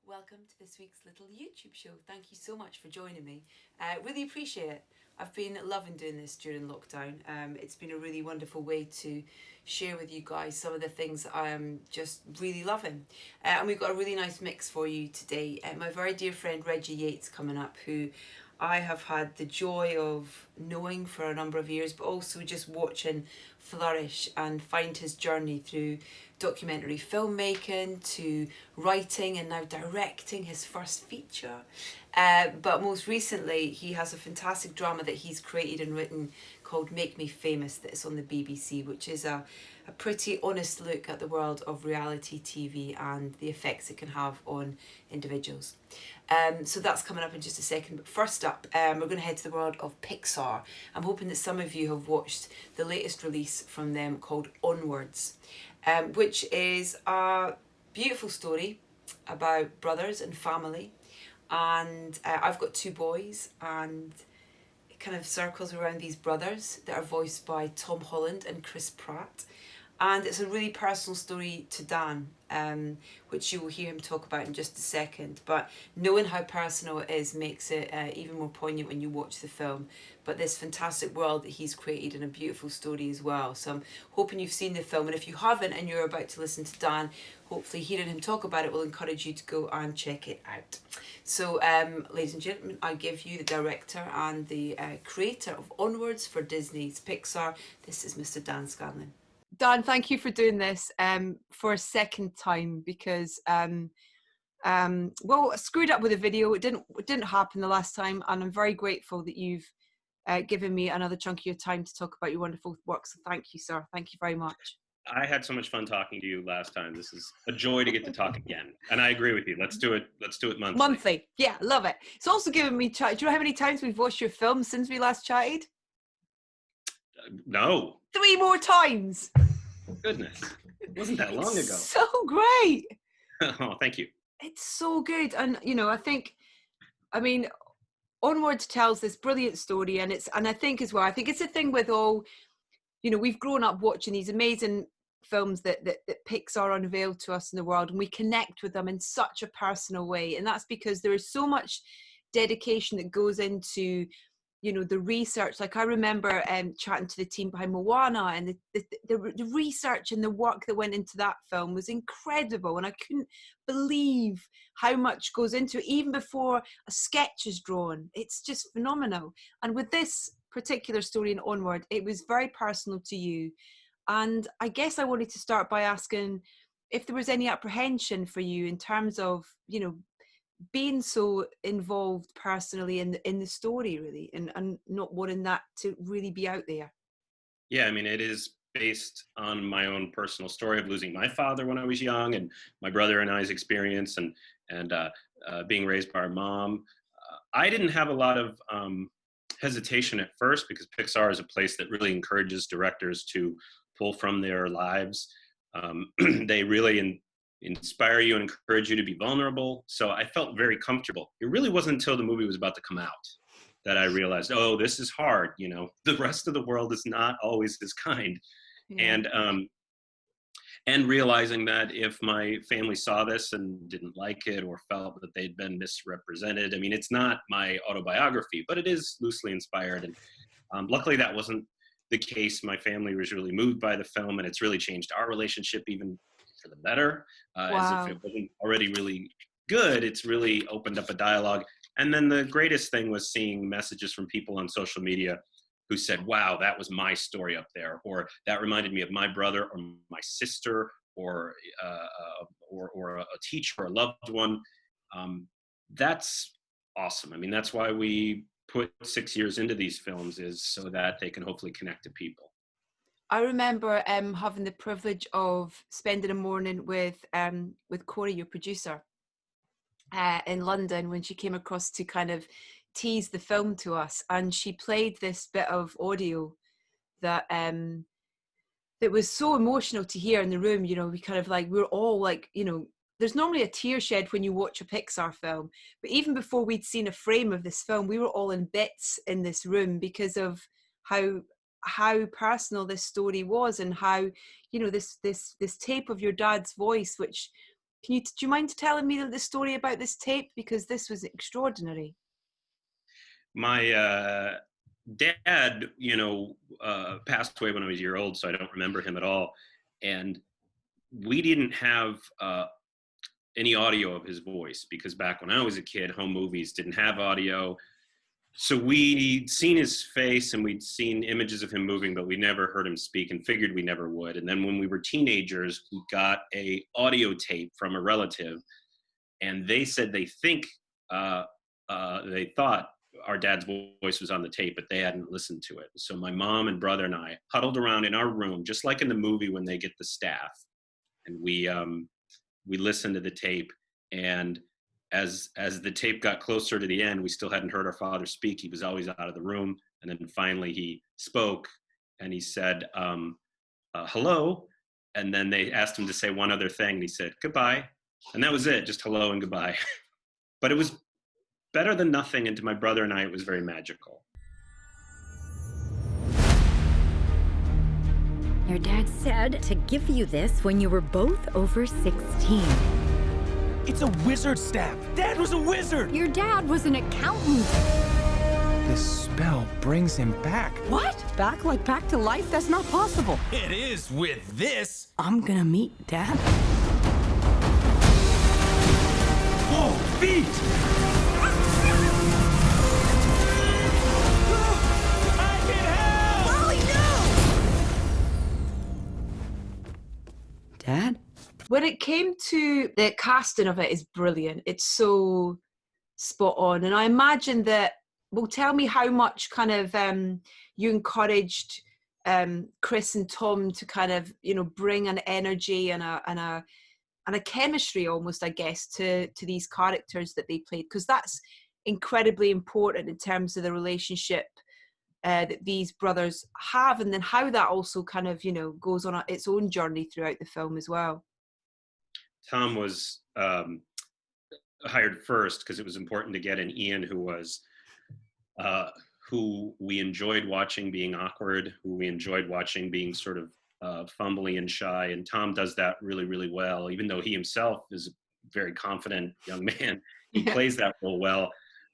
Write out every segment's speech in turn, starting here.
Welcome to this week's little YouTube show. Thank you so much for joining me. Really appreciate it. I've been loving doing this during lockdown. It's been a really wonderful way to share with you guys some of the things that I am just really loving. And we've got a really nice mix for you today. My very dear friend Reggie Yates coming up, who I have had the joy of knowing for a number of years, but also just watching flourish and find his journey through documentary filmmaking to writing and now directing his first feature. But most recently, he has a fantastic drama that he's created and written called Make Me Famous, that is on the BBC, which is a pretty honest look at the world of reality TV and the effects it can have on individuals. So that's coming up in just a second. But first up, we're going to head to the world of Pixar. I'm hoping that some of you have watched the latest release from them called Onwards, which is a beautiful story about brothers and family. And I've got two boys, and it kind of circles around these brothers that are voiced by Tom Holland and Chris Pratt. And it's a really personal story to Dan, which you will hear him talk about in just a second. But knowing how personal it is makes it even more poignant when you watch the film. But this fantastic world that he's created and a beautiful story as well. So I'm hoping you've seen the film. And if you haven't and you're about to listen to Dan, hopefully hearing him talk about it will encourage you to go and check it out. So, ladies and gentlemen, I give you the director and the creator of Onwards for Disney's Pixar. This is Mr. Dan Scanlon. Dan, thank you for doing this for a second time because well, I screwed up with the video. It didn't happen the last time, and I'm very grateful that you've given me another chunk of your time to talk about your wonderful work. So thank you, sir. Thank you very much. I had so much fun talking to you last time. This is a joy to get to talk again. And I agree with you. Let's do it monthly. Monthly. Yeah, love it. It's also given me do you know how many times we've watched your film since we last chatted? No. 3 more times. Goodness. It wasn't that long ago. So great. Oh, thank you. It's so good. And I mean, Onwards tells this brilliant story, and I think as well, I think it's a thing with all, we've grown up watching these amazing films that Pixar unveiled to us in the world, and we connect with them in such a personal way. And that's because there is so much dedication that goes into the research. Like I remember chatting to the team behind Moana, and the research and the work that went into that film was incredible, and I couldn't believe how much goes into it even before a sketch is drawn. It's just phenomenal. And with this particular story in Onward, it was very personal to you, and I guess I wanted to start by asking if there was any apprehension for you in terms of being so involved personally in the story, really, and not wanting that to really be out there. Yeah, I mean, it is based on my own personal story of losing my father when I was young, and my brother and I's experience, and being raised by our mom. I didn't have a lot of hesitation at first because Pixar is a place that really encourages directors to pull from their lives. They really inspire you and encourage you to be vulnerable. So I felt very comfortable. It really wasn't until the movie was about to come out that I realized, oh, this is hard. The rest of the world is not always as kind. Yeah. And realizing that if my family saw this and didn't like it or felt that they'd been misrepresented, I mean, it's not my autobiography, but it is loosely inspired. And luckily that wasn't the case. My family was really moved by the film, and it's really changed our relationship even for the better. Wow. As if it wasn't already really good, it's really opened up a dialogue. And then the greatest thing was seeing messages from people on social media who said, wow, that was my story up there, or that reminded me of my brother or my sister, or a teacher or a loved one. That's awesome. I mean, that's why we put 6 years into these films, is so that they can hopefully connect to people. I remember having the privilege of spending a morning with Corey, your producer, in London when she came across to kind of tease the film to us, and she played this bit of audio that that was so emotional to hear in the room. We kind of we're all there's normally a tear shed when you watch a Pixar film, but even before we'd seen a frame of this film, we were all in bits in this room because of how personal this story was, and how this tape of your dad's voice, which Do you mind telling me the story about this tape? Because this was extraordinary. My dad, passed away when I was a year old, so I don't remember him at all. And we didn't have any audio of his voice because back when I was a kid, home movies didn't have audio. So we'd seen his face and we'd seen images of him moving, but we never heard him speak and figured we never would. And then when we were teenagers, we got a audio tape from a relative, and they said they thought our dad's voice was on the tape, but they hadn't listened to it. So my mom and brother and I huddled around in our room, just like in the movie when they get the staff, and we listened to the tape. And as the tape got closer to the end, we still hadn't heard our father speak. He was always out of the room. And then finally he spoke, and he said, hello. And then they asked him to say one other thing. And he said, goodbye. And that was it, just hello and goodbye. But it was better than nothing. And to my brother and I, it was very magical. Your dad said to give you this when you were both over 16. It's a wizard staff. Dad was a wizard. Your dad was an accountant. This spell brings him back. What? Back to life? That's not possible. It is with this. I'm gonna meet Dad. Whoa, feet! I can help! Molly, no! Dad? When it came to the casting of it is brilliant. It's so spot on. And I imagine that, well, tell me how much kind of you encouraged Chris and Tom to kind of, bring an energy and a chemistry almost, I guess, to these characters that they played, because that's incredibly important in terms of the relationship that these brothers have, and then how that also kind of, goes on its own journey throughout the film as well. Tom was hired first because it was important to get an Ian who we enjoyed watching being awkward, who we enjoyed watching being sort of fumbly and shy. And Tom does that really, really well, even though he himself is a very confident young man. He plays that role well.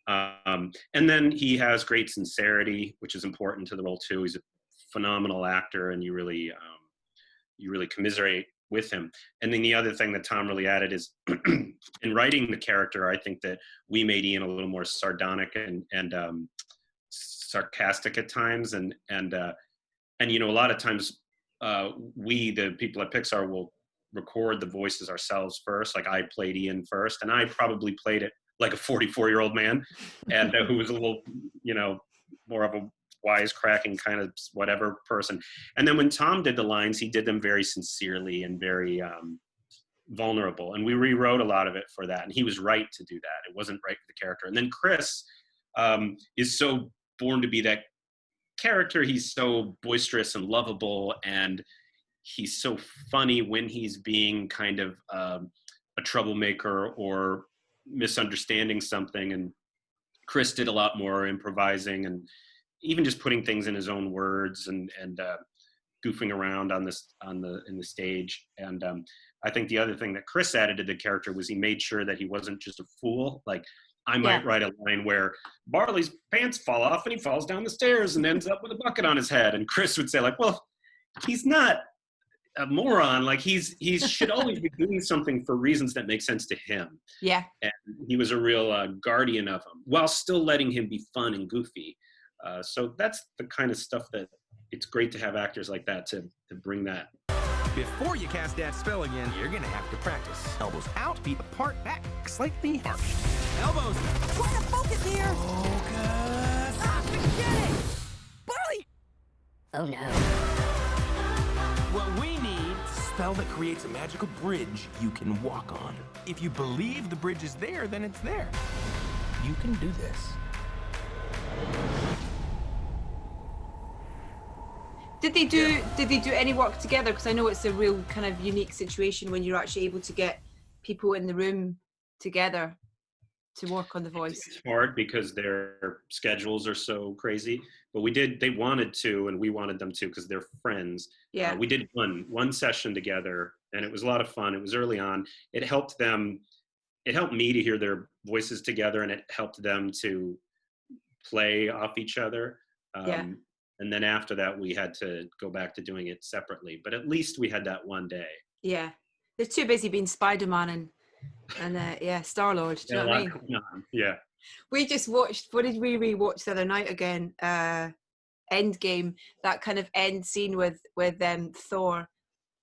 And then he has great sincerity, which is important to the role too. He's a phenomenal actor, and you really commiserate with him. And then the other thing that Tom really added is in writing the character, I think that we made Ian a little more sardonic and sarcastic at times. And a lot of times we, the people at Pixar, will record the voices ourselves first. Like I played Ian first, and I probably played it like a 44-year-old man, and who was a little, more of a wisecracking kind of whatever person. And then when Tom did the lines, he did them very sincerely and very vulnerable. And we rewrote a lot of it for that. And he was right to do that. It wasn't right for the character. And then Chris is so born to be that character. He's so boisterous and lovable, and he's so funny when he's being kind of a troublemaker or misunderstanding something. And Chris did a lot more improvising and even just putting things in his own words and goofing around in the stage. And I think the other thing that Chris added to the character was he made sure that he wasn't just a fool. Like I might write a line where Barley's pants fall off and he falls down the stairs and ends up with a bucket on his head. And Chris would say like, well, he's not a moron. Like he should always be doing something for reasons that make sense to him. Yeah. And he was a real guardian of him while still letting him be fun and goofy. So that's the kind of stuff that it's great to have actors like that to bring that. Before you cast that spell again, you're gonna have to practice. Elbows out, feet apart, back slightly arched. Elbows. Trying to focus here. Focus. Ah, forget it. Barley. Oh no. What we need is a spell that creates a magical bridge you can walk on. If you believe the bridge is there, then it's there. You can do this. Did they do any work together? Because I know it's a real kind of unique situation when you're actually able to get people in the room together to work on the voice. It's hard because their schedules are so crazy, but they wanted to, and we wanted them to because they're friends. Yeah. We did one session together and it was a lot of fun. It was early on. It helped me to hear their voices together, and it helped them to play off each other. Yeah. And then after that, we had to go back to doing it separately. But at least we had that one day. Yeah. They're too busy being Spider-Man and Star-Lord. Do you know what I mean? Going on. Yeah. We just watched, what did we rewatch the other night again? Endgame, that kind of end scene with Thor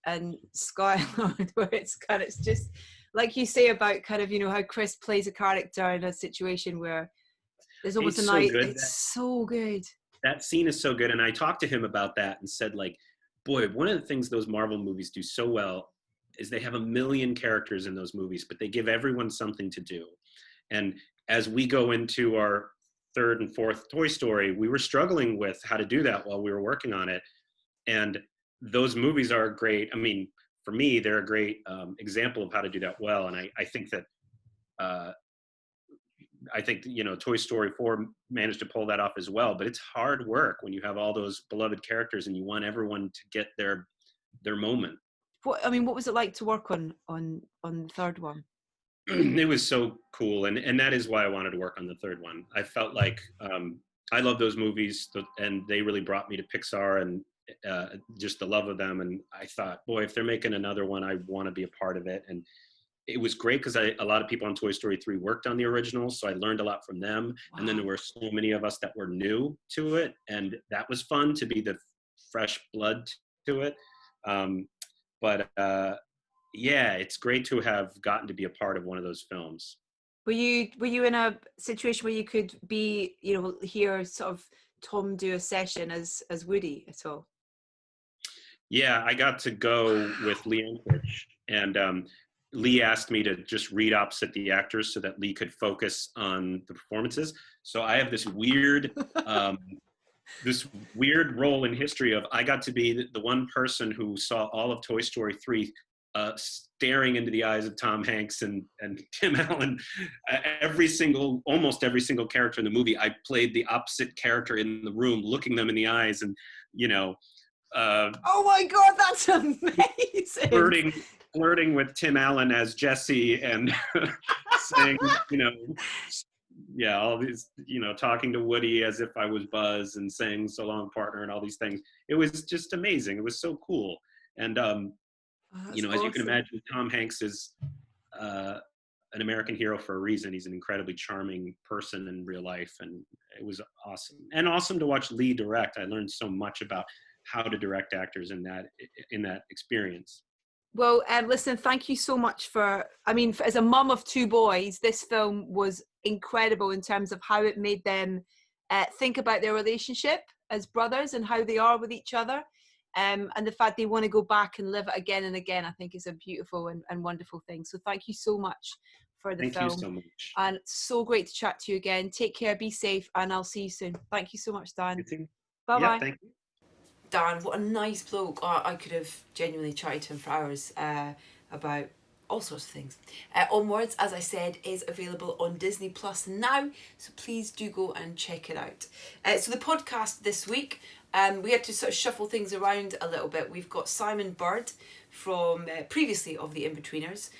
and Skyline, where it's just like you say about kind of, how Chris plays a character in a situation where there's almost It's a so night. good. It's so good. That scene is so good. And I talked to him about that and said, like, boy, one of the things those Marvel movies do so well is they have a million characters in those movies, but they give everyone something to do. And as we go into our third and fourth Toy Story, we were struggling with how to do that while we were working on it. And those movies are great. I mean, for me, they're a great example of how to do that well. And I think that, Toy Story 4 managed to pull that off as well. But it's hard work when you have all those beloved characters and you want everyone to get their moment. What was it like to work on the third one? It was so cool, and that is why I wanted to work on the third one. I felt like I love those movies, and they really brought me to Pixar and just the love of them. And I thought, boy, if they're making another one, I want to be a part of it. And it was great because a lot of people on Toy Story 3 worked on the originals, so I learned a lot from them. Wow. And then there were so many of us that were new to it, and that was fun to be the fresh blood to it. Yeah, it's great to have gotten to be a part of one of those films. Were you in a situation where you could be, hear sort of Tom do a session as Woody at all? Yeah, I got to go with Lee Unkrich, and Lee asked me to just read opposite the actors so that Lee could focus on the performances. So I have this weird role in history of I got to be the one person who saw all of Toy Story 3 staring into the eyes of Tom Hanks and Tim Allen. Almost every single character in the movie, I played the opposite character in the room, looking them in the eyes and, oh my God, that's amazing. Flirting with Tim Allen as Jesse and saying, all these, talking to Woody as if I was Buzz and saying "So long, partner" and all these things. It was just amazing. It was so cool. And, awesome. As you can imagine, Tom Hanks is an American hero for a reason. He's an incredibly charming person in real life. And it was awesome. And awesome to watch Lee direct. I learned so much about how to direct actors in that experience. Well, listen, thank you so much as a mum of two boys, this film was incredible in terms of how it made them think about their relationship as brothers and how they are with each other. And the fact they want to go back and live it again and again, I think is a beautiful and wonderful thing. So thank you so much for the film. Thank you so much. And it's so great to chat to you again. Take care, be safe, and I'll see you soon. Thank you so much, Dan. Bye-bye. Yeah, thank you. Dan, what a nice bloke. I could have genuinely chatted to him for hours about all sorts of things. Onwards, as I said, is available on Disney Plus now, so please do go and check it out. So the podcast this week, we had to sort of shuffle things around a little bit. We've got Simon Bird from previously of The In-Betweeners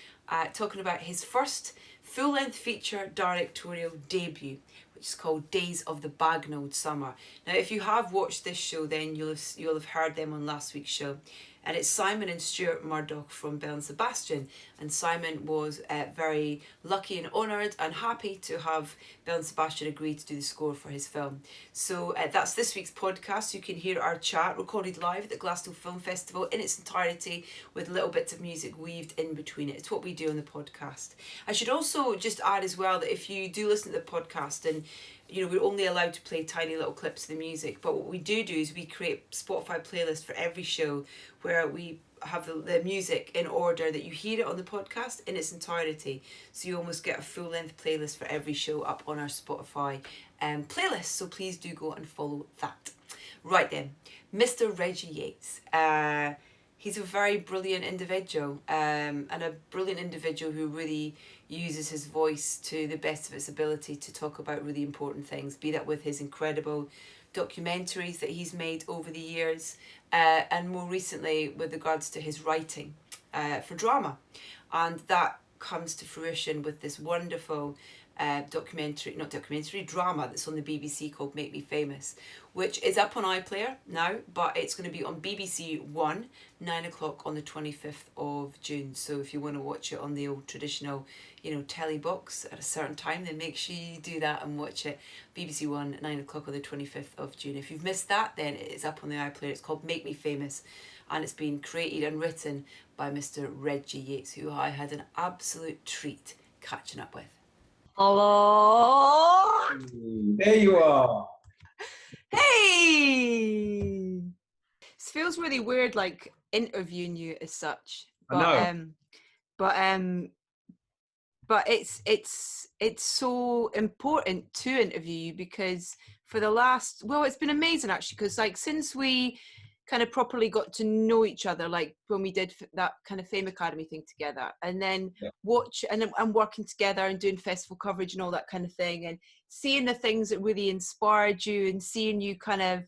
talking about his first full-length feature directorial debut, which is called Days of the Bagnalled Summer. Now, if you have watched this show, then you'll have heard them on last week's show. And it's Simon and Stuart Murdoch from Belle and Sebastian. And Simon was very lucky and honoured and happy to have Belle and Sebastian agree to do the score for his film. So that's this week's podcast. You can hear our chat recorded live at the Glasgow Film Festival in its entirety with little bits of music weaved in between it. It's what we do on the podcast. I should also just add as well that if you do listen to the podcast and we're only allowed to play tiny little clips of the music, but what we do is we create Spotify playlists for every show where we have the music in order that you hear it on the podcast in its entirety. So you almost get a full-length playlist for every show up on our Spotify playlist. So please do go and follow that. Right then, Mr. Reggie Yates. He's a very brilliant individual and a brilliant individual who really uses his voice to the best of its ability to talk about really important things, be that with his incredible documentaries that he's made over the years, and more recently with regards to his writing for drama. And that comes to fruition with this wonderful drama that's on the BBC called Make Me Famous, which is up on iPlayer now, but it's going to be on BBC One, 9 o'clock on the 25th of June. So if you want to watch it on the old traditional, telly box at a certain time, then make sure you do that and watch it. BBC One, 9 o'clock on the 25th of June. If you've missed that, then it is up on the iPlayer. It's called Make Me Famous, and it's been created and written by Mr. Reggie Yates, who I had an absolute treat catching up with. Hello. There you are. Hey! This feels really weird, like interviewing you as such. But, I know. But it's so important to interview you, because for the last, it's been amazing actually, because like since we kind of properly got to know each other, like when we did that kind of Fame Academy thing together, and then and working together and doing festival coverage and all that kind of thing, and seeing the things that really inspired you, and seeing you kind of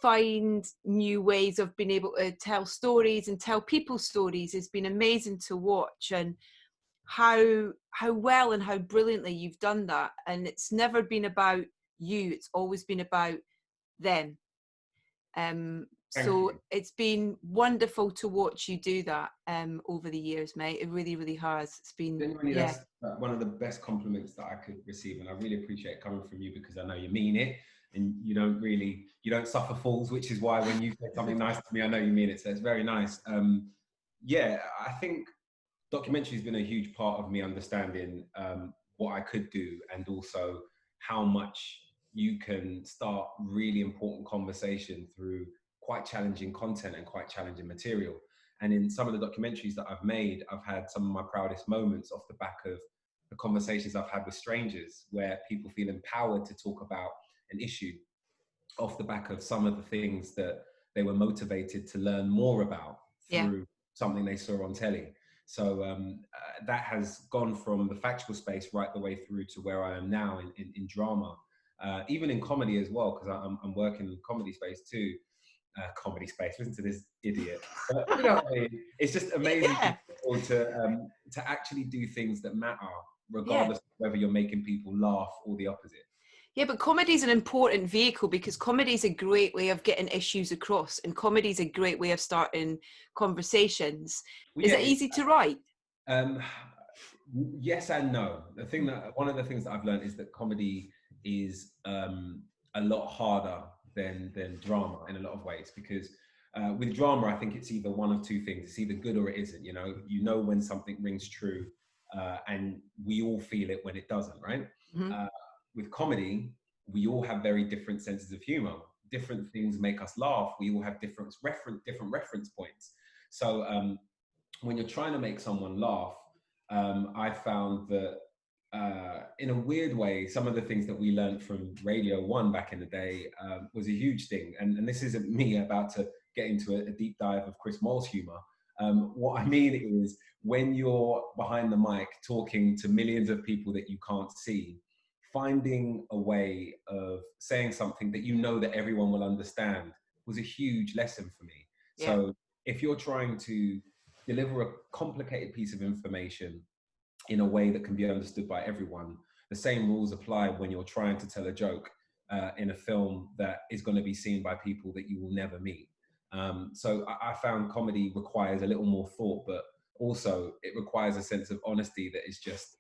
find new ways of being able to tell stories and tell people's stories has been amazing to watch. And how well and how brilliantly you've done that. And it's never been about you, it's always been about them. So it's been wonderful to watch you do that over the years, mate. It really, really has. It's been genuinely, that's one of the best compliments that I could receive, and I really appreciate it coming from you, because I know you mean it, and you don't suffer fools, which is why when you say something nice to me, I know you mean it. So it's very nice. I think documentary has been a huge part of me understanding what I could do, and also how much you can start really important conversation through quite challenging content and quite challenging material. And in some of the documentaries that I've made, I've had some of my proudest moments off the back of the conversations I've had with strangers, where people feel empowered to talk about an issue off the back of some of the things that they were motivated to learn more about through something they saw on telly. So that has gone from the factual space right the way through to where I am now in drama, even in comedy as well, because I'm working in the comedy space too. Comedy space, listen to this idiot. But, you know what I mean? It's just amazing to actually do things that matter, regardless of whether you're making people laugh or the opposite. Yeah, but comedy is an important vehicle, because comedy is a great way of getting issues across, and comedy is a great way of starting conversations. Is it easy to write? Yes and no. One of the things that I've learned is that comedy is a lot harder than drama in a lot of ways, because with drama, I think it's either one of two things. It's either good or it isn't. You know when something rings true, and we all feel it when it doesn't, right? Mm-hmm. With comedy, we all have very different senses of humor. Different things make us laugh. We all have different reference points. So when you're trying to make someone laugh, I found that in a weird way, some of the things that we learned from Radio 1 back in the day was a huge thing. And this isn't me about to get into a deep dive of Chris Moll's humor. What I mean is, when you're behind the mic talking to millions of people that you can't see, finding a way of saying something that you know that everyone will understand was a huge lesson for me. Yeah. So if you're trying to deliver a complicated piece of information in a way that can be understood by everyone, the same rules apply when you're trying to tell a joke in a film that is going to be seen by people that you will never meet. So I found comedy requires a little more thought, but also it requires a sense of honesty that is just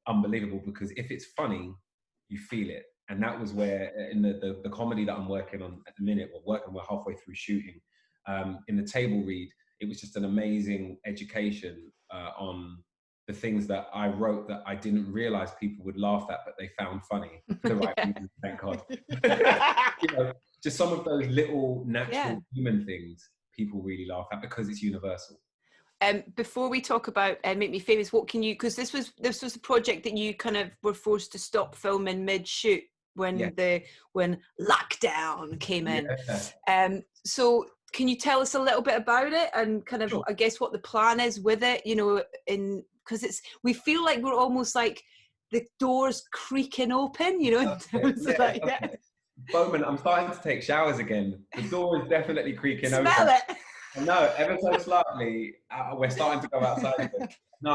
unbelievable, because if it's funny, you feel it. And that was where in the comedy that I'm working on at the minute, we're halfway through shooting, in the table read, it was just an amazing education on the things that I wrote that I didn't realize people would laugh at, but they found funny for the right reasons, thank God. Just some of those little natural human things people really laugh at because it's universal. Before we talk about Make Me Famous, what can you, because this was a project that you kind of were forced to stop filming mid-shoot when lockdown came in. Yeah. So can you tell us a little bit about it and kind of, I guess, what the plan is with it, because we feel like we're almost like the doors creaking open, in terms of Bowman, I'm starting to take showers again. The door is definitely creaking Smell open. it. I know, ever so slightly, we're starting to go outside again. No,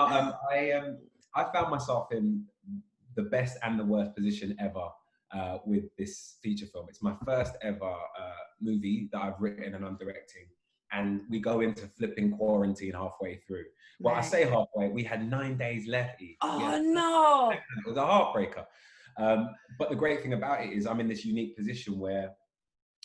I found myself in the best and the worst position ever with this feature film. It's my first ever movie that I've written and I'm directing. And we go into flipping quarantine halfway through. Well, I say halfway, we had 9 days left. Oh, no. It was a heartbreaker. But the great thing about it is I'm in this unique position where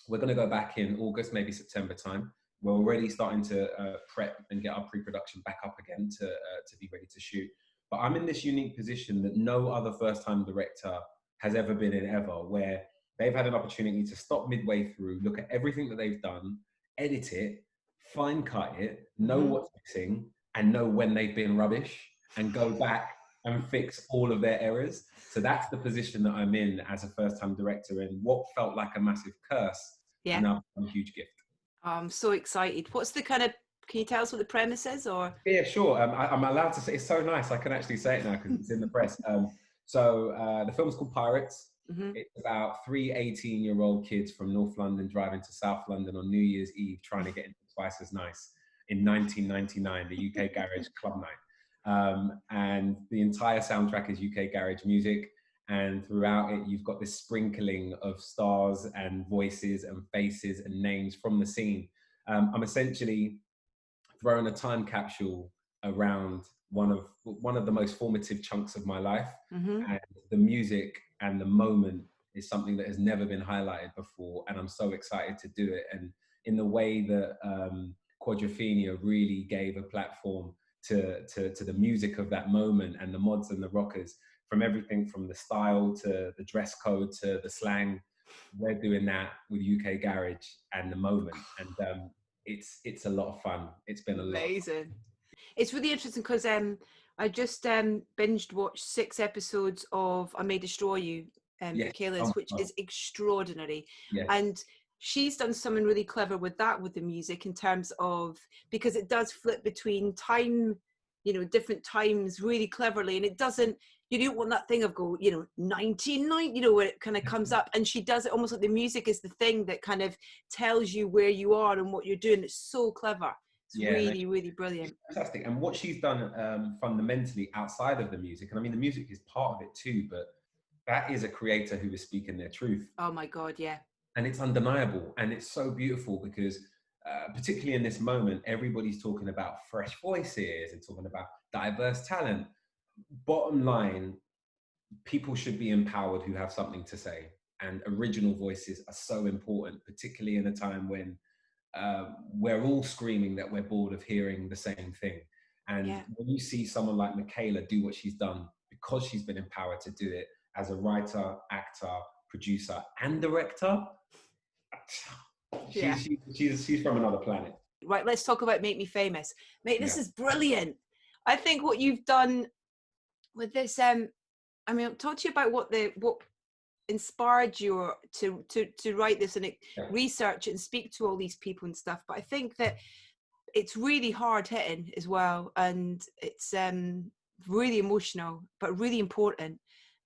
we're going to go back in August, maybe September time. We're already starting to prep and get our pre-production back up again to be ready to shoot. But I'm in this unique position that no other first-time director has ever been in ever, where they've had an opportunity to stop midway through, look at everything that they've done, edit it, fine cut it, know what's missing, and know when they've been rubbish, and go back and fix all of their errors. So that's the position that I'm in as a first-time director, and what felt like a massive curse, and now a huge gift. I'm so excited. What's the kind of, can you tell us what the premise is, or? Yeah, sure. I'm allowed to say, it's so nice. I can actually say it now because it's in the press. So the film's called Pirates. It's about 3 18-year-old kids from North London driving to South London on New Year's Eve, trying to get into Twice as Nice in 1999, the UK Garage Club Night. And the entire soundtrack is UK Garage music. And throughout it, you've got this sprinkling of stars and voices and faces and names from the scene. I'm essentially throwing a time capsule around one of the most formative chunks of my life. And the music and the moment is something that has never been highlighted before. And I'm so excited to do it. And in the way that Quadrophenia really gave a platform to the music of that moment, and the mods and the rockers, from everything from the style to the dress code to the slang, we're doing that with UK Garage and the moment. And it's a lot of fun. It's been Amazing. It's really interesting because I just binged watched 6 episodes of I May Destroy You, Michaela's, which is extraordinary. And she's done something really clever with that, with the music, in terms of, because it does flip between time, you know, different times really cleverly, and it doesn't, you don't want that thing of go, you know, 1990, you know, where it kind of comes up, and she does it almost like the music is the thing that kind of tells you where you are and what you're doing. It's so clever. It's really, really brilliant. Fantastic. And what she's done fundamentally outside of the music, and I mean, the music is part of it too, but that is a creator who is speaking their truth. Oh my God, yeah. And it's undeniable. And it's so beautiful because particularly in this moment, everybody's talking about fresh voices and talking about diverse talent. Bottom line, people should be empowered who have something to say. And original voices are so important, particularly in a time when we're all screaming that we're bored of hearing the same thing. And when you see someone like Michaela do what she's done, because she's been empowered to do it as a writer, actor, producer, and director, she's from another planet. Right, let's talk about Make Me Famous. Mate, this is brilliant. I think what you've done with this, I mean, I'll talk to you about what inspired you to write this and research and speak to all these people and stuff. But I think that it's really hard hitting as well, and it's really emotional but really important.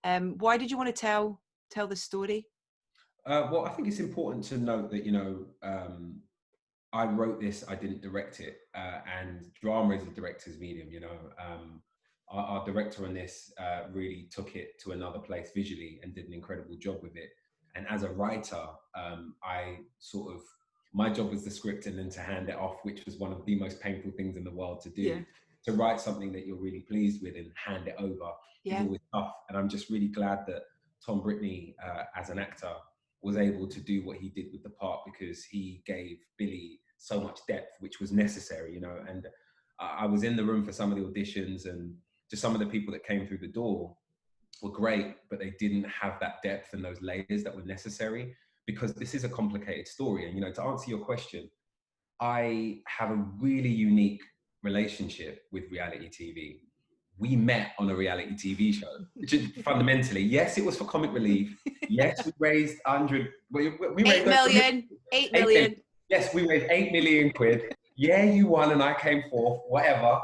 Why did you want to tell the story? Well, I think it's important to note that, you know, I wrote this, I didn't direct it, and drama is a director's medium. You know, our director on this really took it to another place visually and did an incredible job with it. And as a writer, my job was the script and then to hand it off, which was one of the most painful things in the world to do. Yeah. To write something that you're really pleased with and hand it over is always tough. And I'm just really glad that Tom Brittney, as an actor, was able to do what he did with the part, because he gave Billy so much depth, which was necessary, you know. And I was in the room for some of the auditions, and just some of the people that came through the door were great, but they didn't have that depth and those layers that were necessary, because this is a complicated story. And, you know, to answer your question, I have a really unique relationship with reality TV. We met on a reality TV show, which is fundamentally, yes, it was for comic relief. Yes, we raised 100. We raised 8 million. Yes, we raised 8 million quid. Yeah, you won and I came fourth, whatever.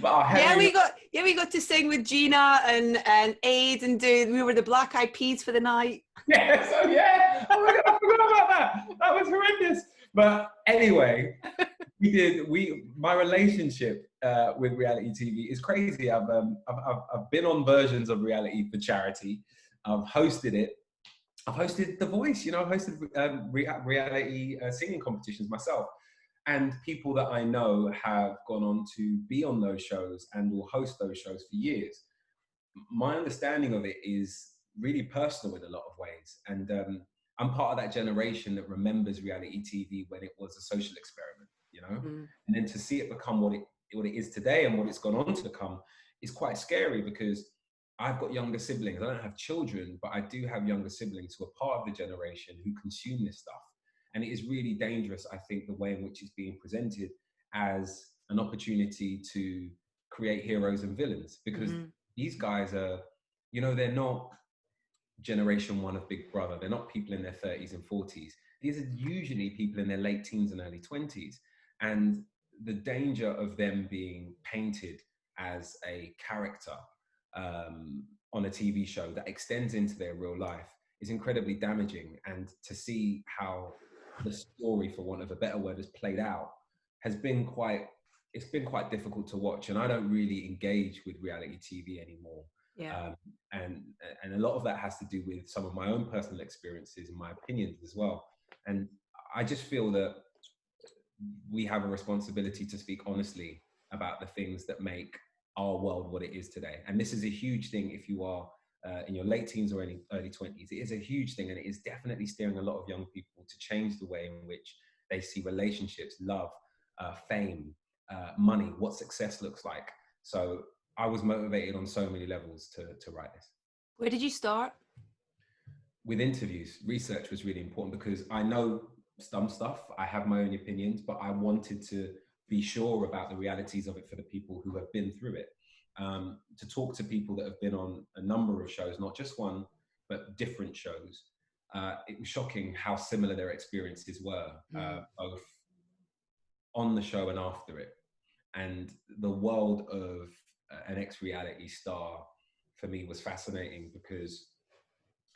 But our Yeah, Henry, we got to sing with Gina and Aid and we were the Black Eyed Peas for the night. yeah, so yeah. Oh my God, I forgot about that. That was horrendous. But anyway, my relationship with reality TV is crazy. I've been on versions of reality for charity. I've hosted it. I've hosted The Voice. I've hosted reality singing competitions myself. And people that I know have gone on to be on those shows and will host those shows for years. My understanding of it is really personal in a lot of ways. And I'm part of that generation that remembers reality TV when it was a social experiment, And then to see it become what it is today and what it's gone on to become is quite scary, because I've got younger siblings. I don't have children, but I do have younger siblings who are part of the generation who consume this stuff. And it is really dangerous, I think, the way in which it's being presented as an opportunity to create heroes and villains, because these guys are, they're not generation one of Big Brother. They're not people in their 30s and 40s. These are usually people in their late teens and early 20s. And the danger of them being painted as a character on a TV show that extends into their real life is incredibly damaging. And to see how the story, for want of a better word, has played out has been quite difficult to watch. And I don't really engage with reality TV anymore. Yeah. And a lot of that has to do with some of my own personal experiences and my opinions as well. And I just feel that we have a responsibility to speak honestly about the things that make our world what it is today. And this is a huge thing if you are in your late teens or early 20s. It is a huge thing, and it is definitely steering a lot of young people to change the way in which they see relationships, love, fame, money, what success looks like. So I was motivated on so many levels to write this. Where did you start? With interviews. Research was really important because I know some stuff, I have my own opinions, but I wanted to be sure about the realities of it for the people who have been through it. To talk to people that have been on a number of shows, not just one, but different shows. It was shocking how similar their experiences were, both on the show and after it. And the world of an ex-reality star for me was fascinating because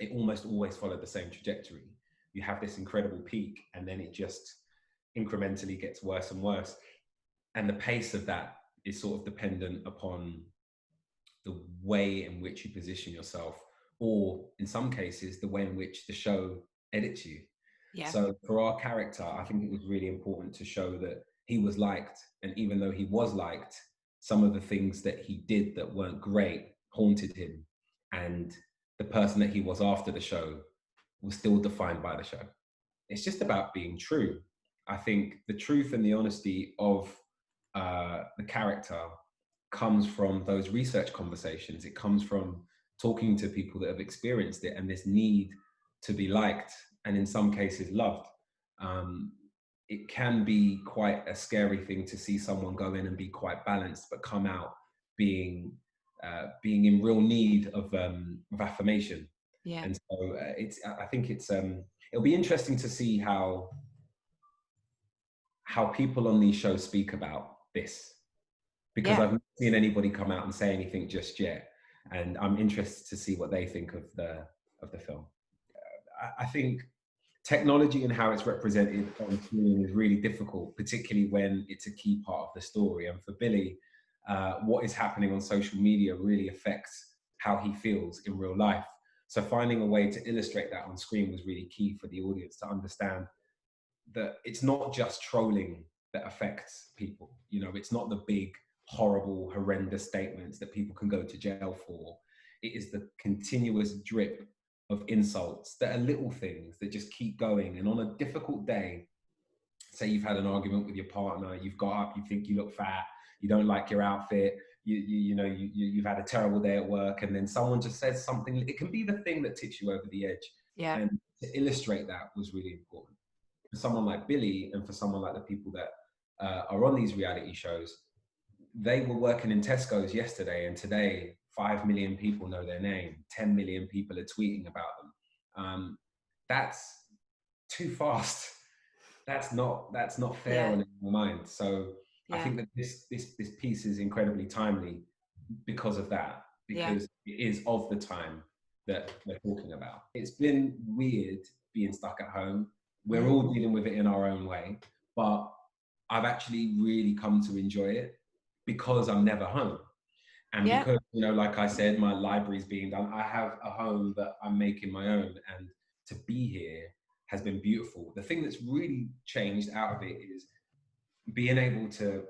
it almost always followed the same trajectory. You have this incredible peak and then it just incrementally gets worse and worse. And the pace of that is sort of dependent upon the way in which you position yourself, or in some cases, the way in which the show edits you. Yeah. So for our character, I think it was really important to show that he was liked. And even though he was liked, some of the things that he did that weren't great haunted him. And the person that he was after the show was still defined by the show. It's just about being true. I think the truth and the honesty of the character comes from those research conversations. It comes from talking to people that have experienced it and this need to be liked and in some cases loved. It can be quite a scary thing to see someone go in and be quite balanced, but come out being in real need of affirmation. Yeah. And so I think it'll be interesting to see how people on these shows speak about this, because I've not seen anybody come out and say anything just yet, and I'm interested to see what they think of the film. I think technology and how it's represented on screen is really difficult, particularly when it's a key part of the story. And for Billy, what is happening on social media really affects how he feels in real life. So finding a way to illustrate that on screen was really key for the audience to understand that it's not just trolling that affects people. You know, it's not the big, horrible, horrendous statements that people can go to jail for. It is the continuous drip of insults that are little things that just keep going. And on a difficult day, say you've had an argument with your partner, you've got up, you think you look fat, you don't like your outfit, you've had a terrible day at work, and then someone just says something. It can be the thing that tips you over the edge. Yeah. And to illustrate that was really important. For someone like Billy and for someone like the people that are on these reality shows, they were working in Tesco's yesterday, and today 5 million people know their name. 10 million people are tweeting about them. That's too fast. That's not fair on your mind. So I think that this piece is incredibly timely because of that, because it is of the time that we're talking about. It's been weird being stuck at home. We're all dealing with it in our own way, but I've actually really come to enjoy it because I'm never home. And because, you know, like I said, my library's being done, I have a home that I'm making my own, and to be here has been beautiful. The thing that's really changed out of it is being able to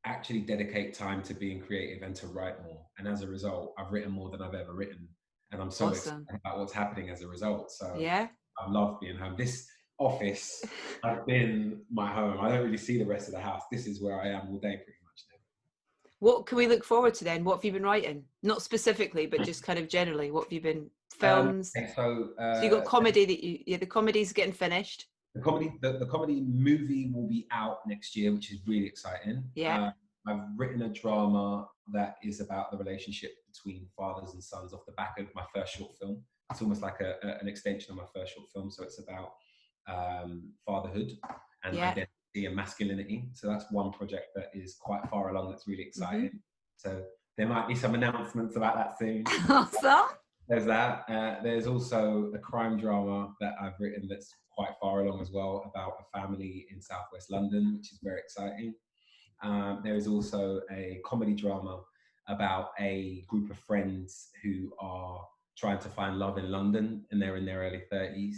actually dedicate time to being creative and to write more. And as a result, I've written more than I've ever written. And I'm so excited about what's happening as a result. So I love being home. This office has been my home. I don't really see the rest of the house. This is where I am all day pretty much now. What can we look forward to then? What have you been writing? Not specifically, but just kind of generally. What have you been, films? So you got comedy that the comedy's getting finished. The comedy movie will be out next year, which is really exciting. I've written a drama that is about the relationship between fathers and sons off the back of my first short film. It's almost like an extension of my first short film. So it's about fatherhood and identity and masculinity. So that's one project that is quite far along. That's really exciting. So there might be some announcements about that soon. Awesome. There's that. There's also a crime drama that I've written that's quite far along as well, about a family in Southwest London, which is very exciting. There is also a comedy drama about a group of friends who are trying to find love in London, and they're in their early 30s.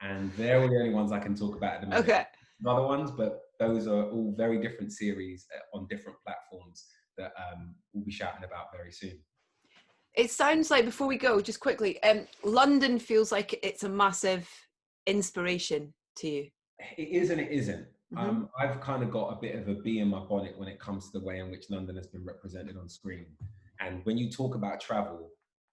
And they're the only ones I can talk about at the moment. Okay. Other ones, but those are all very different series on different platforms that we'll be shouting about very soon. It sounds like, before we go, just quickly, London feels like it's a massive inspiration to you. It is and it isn't. I've kind of got a bit of a bee in my bonnet when it comes to the way in which London has been represented on screen. And when you talk about travel,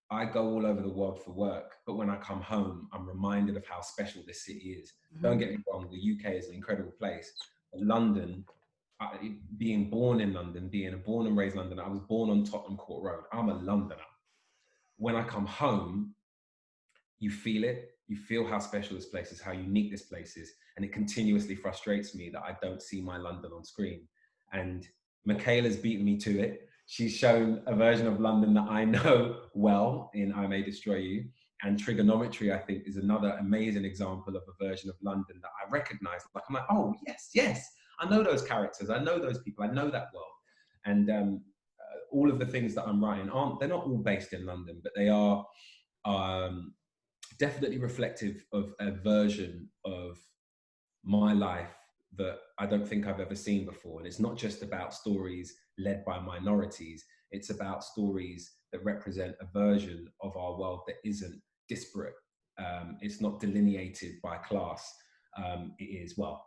I go all over the world for work, but when I come home, I'm reminded of how special this city is. Don't get me wrong, the UK is an incredible place. But London, being born in London, being a born and raised Londoner, I was born on Tottenham Court Road. I'm a Londoner. When I come home, you feel it. You feel how special this place is, how unique this place is. And it continuously frustrates me that I don't see my London on screen. And Michaela's beaten me to it. She's shown a version of London that I know well in I May Destroy You. And Trigonometry, I think, is another amazing example of a version of London that I recognize. Like, I'm like, oh, yes, I know those characters. I know those people. I know that world. And all of the things that I'm writing they're not all based in London, but they are definitely reflective of a version of my life that I don't think I've ever seen before. And it's not just about stories led by minorities. It's about stories that represent a version of our world that isn't disparate. It's not delineated by class. It is, well,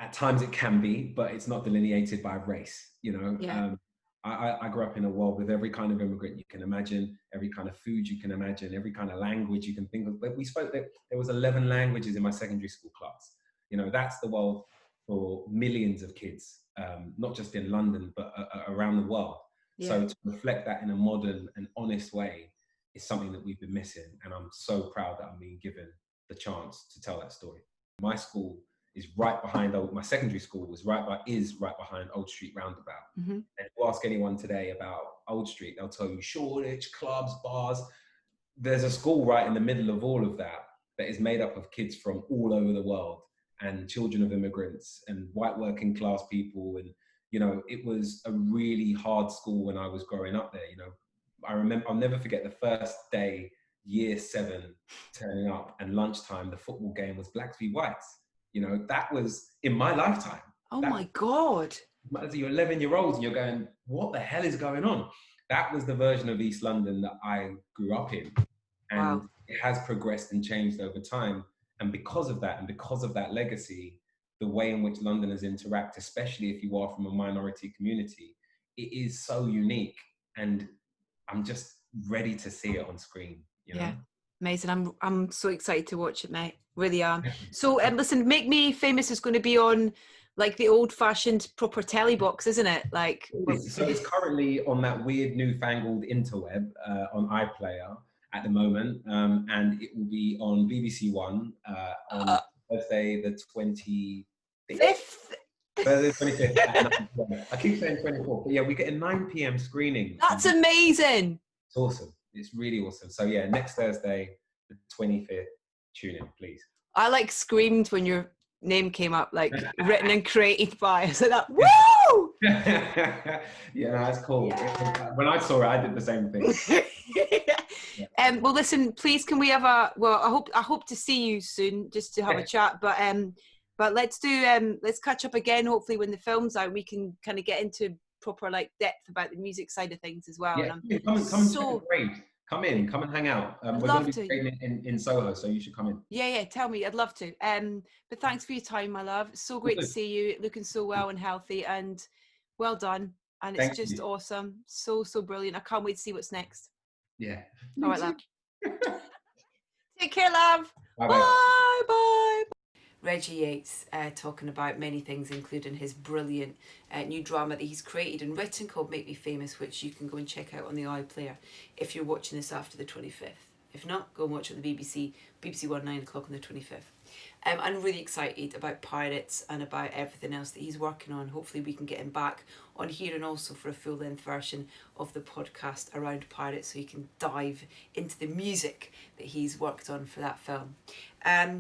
at times it can be, but it's not delineated by race, you know? I grew up in a world with every kind of immigrant you can imagine, every kind of food you can imagine, every kind of language you can think of. We spoke that there was 11 languages in my secondary school class. You know, that's the world for millions of kids, not just in London, but around the world. So to reflect that in a modern and honest way is something that we've been missing. And I'm so proud that I'm being given the chance to tell that story. My school is right behind my secondary school is right behind Old Street Roundabout. And if you ask anyone today about Old Street, they'll tell you Shoreditch, clubs, bars. There's a school right in the middle of all of that is made up of kids from all over the world and children of immigrants and white working class people. And, you know, it was a really hard school when I was growing up there. You know, I'll never forget the first day, year 7, turning up, and lunchtime, the football game was Blacks v Whites. You know, that was in my lifetime. Oh my God. As you're 11-year-olds and you're going, what the hell is going on? That was the version of East London that I grew up in. And it has progressed and changed over time. And because of that, and because of that legacy, the way in which Londoners interact, especially if you are from a minority community, it is so unique. And I'm just ready to see it on screen, you know? Yeah, amazing. I'm so excited to watch it, mate. Really am. So listen, Make Me Famous is going to be on like the old-fashioned proper telly box, isn't it? Like, so it's currently on that weird newfangled interweb on iPlayer at the moment, and it will be on BBC One on Thursday the 25th. Thursday 25th at 9 p.m. I keep saying 24th, but yeah, we get a 9 p.m. screening. That's amazing. It's awesome. It's really awesome. So yeah, next Thursday, the 25th, tune in, please. I like screamed when your name came up, like written and created by. So that, woo! Yeah, no, that's cool. Yeah. When I saw it, I did the same thing. Well, listen, please, can we have I hope to see you soon, just to have a chat. But let's catch up again. Hopefully, when the film's out, we can kind of get into proper like depth about the music side of things as well. Yeah, And come and check the parade. Come and hang out. We're going to be playing in Soho, so you should come in. Yeah, tell me. I'd love to. But thanks for your time, my love. It's so great to see you, looking so well and healthy, and well done. And it's just awesome. So brilliant. I can't wait to see what's next. Yeah. All right, love. Take care, love. Bye. Bye. Reggie Yates talking about many things, including his brilliant new drama that he's created and written called Make Me Famous, which you can go and check out on the iPlayer if you're watching this after the 25th. If not, go and watch it on the BBC One, 9 o'clock on the 25th. I'm really excited about Pirates and about everything else that he's working on. Hopefully we can get him back on here, and also for a full-length version of the podcast around Pirates, so you can dive into the music that he's worked on for that film.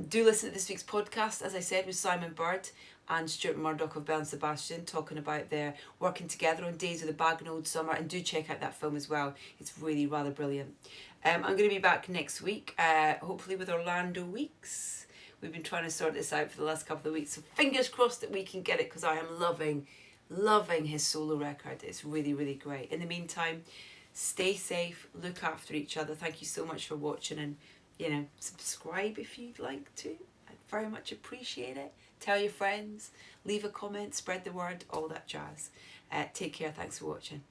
Do listen to this week's podcast, as I said, with Simon Bird and Stuart Murdoch of Belle and Sebastian, talking about their working together on Days of the Bag and Old Summer, and do check out that film as well. It's really rather brilliant. I'm going to be back next week, hopefully with Orlando Weeks. We've been trying to sort this out for the last couple of weeks, so fingers crossed that we can get it, because I am loving his solo record. It's really, really great. In the meantime, stay safe, look after each other. Thank you so much for watching, and subscribe if you'd like to. I'd very much appreciate it. Tell your friends, leave a comment, spread the word, all that jazz. Take care. Thanks for watching.